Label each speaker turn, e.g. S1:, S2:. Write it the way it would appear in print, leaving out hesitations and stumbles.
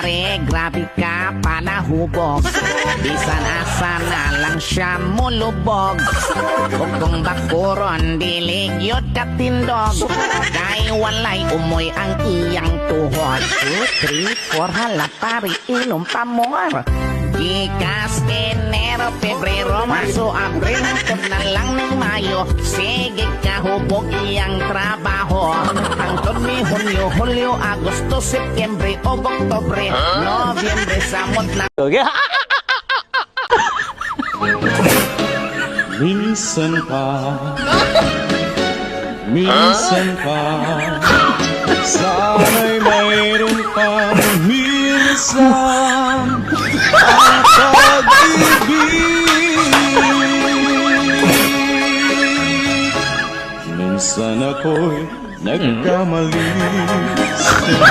S1: pare, grabe ka panahubog. Bisan asa na lang siya mulubog. Ug kung bakuron, diligyot katindog. Kay walay umoy ang iyang tuhod. 2, 3, 4, hala pare, inom pa more. Gikas, Enero, Pebrero, Marso, Abril, hangtod na lang ng Mayo. Sige kahubog iyang trabaho. Hangtod ni Hunyo, Hulyo, Agosto, Setyembre, o Oktobre, Nobyembre, samot na.
S2: Minsan pa, sana'y mayroon pang minsan ang pag-ibig. Minsan ako'y nagkamali sa'yo.